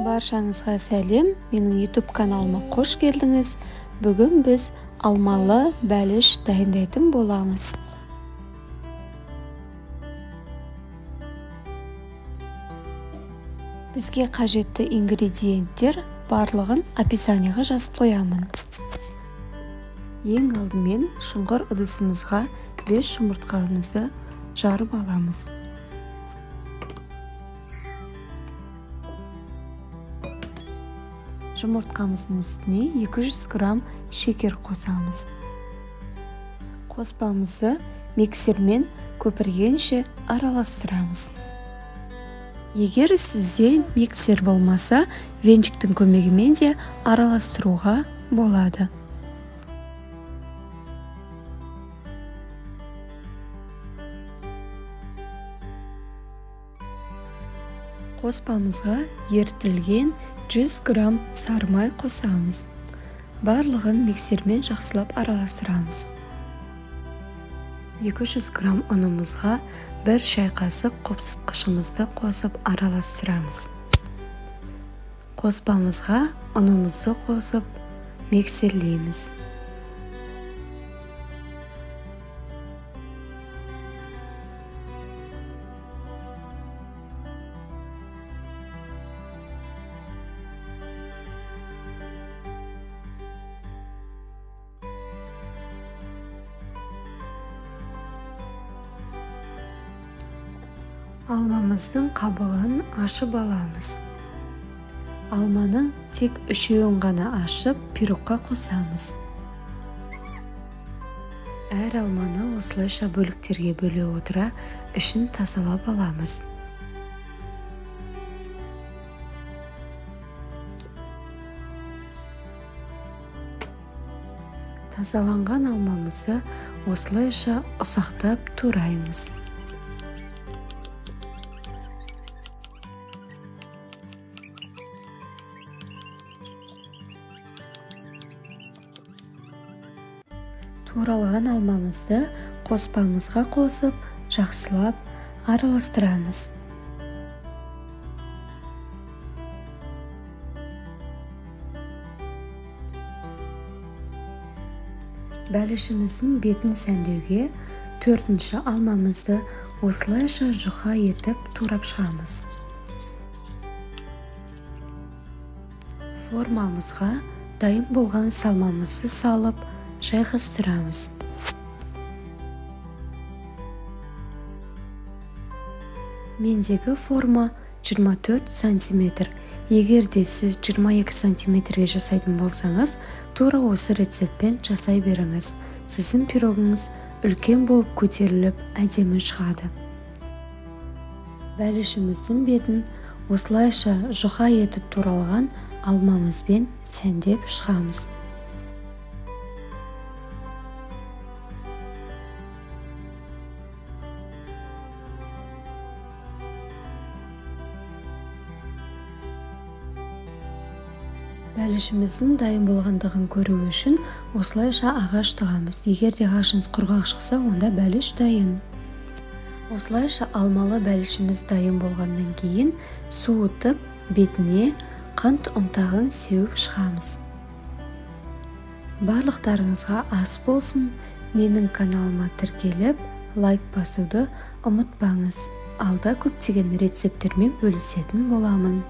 Баршаңызға сәлем, менің YouTube каналыма қош келдіңіз. Бүгін біз алмалы бәліш дайындайтын боламыз. Бізге қажетті ингредиенттер барлығын описанияға жазып қоямын. Ең алдымен шұңғыр ыдысымызға 5 жұмыртқамызды жарып аламыз. Жұмыртқамыздың үстіне 200 грамм шекер қосамыз. Қоспамызды миксермен көпіргенше араластырамыз. Егер сізде миксер болмаса, венчиктің көмегімен де араластыруға болады. Қоспамызға ерітілген 100 грамм сары май қосамыз. Барлығын миксермен жақсылап араластырамыз. 200 грамм ұнымызға 1 шай қасық қопсытқышымызды қосып араластырамыз. Қоспамызға ұнымызды қосып миксерлейміз. Алмамыздың қабығын ашып аламыз. Алманың тек үшеуін ғана ашып, пирогқа қосамыз. Әр алманы осылайша бөліктерге бөле отыра, ішін тазалап аламыз. Тазаланған алмамызды осылайша ұсақтап тураймыз. Туралған алмамызды қоспамызға қосып, жақсылап араластырамыз. Бәлішіміздің бетін сәндеуге 4-ші алмамызды осылайша жұқа етіп турап шығамыз. Формамызға дайын болған салмамызды салып, жайғастырамыз. Мендегі форма 24 сантиметр. Егер де сіз 22 сантиметрге жасайтын болсаңыз, тура осы рецептпен жасай беріңіз. Сіздің пирогыңыз үлкен болып көтеріліп, әдемі шығады. Бәлішіміздің бетін осылайша жұқа етіп туралған алмамызбен сәндеп шығамыз. Бәлішіміздің дайын болғандығын көру үшін осылайша ағаш тығамыз. Егер де ағашыңыз құрғақ шықса, онда бәліш дайын. Осылайша алмалы бәлішіміз дайын болғаннан кейін суытып, бетіне қант ұнтағын сеуіп шығамыз. Барлықтарыңызға ас болсын. Менің каналыма тіркеліп, лайк басуды ұмытпаңыз. Алда көптеген рецептермен бөлісетін боламын.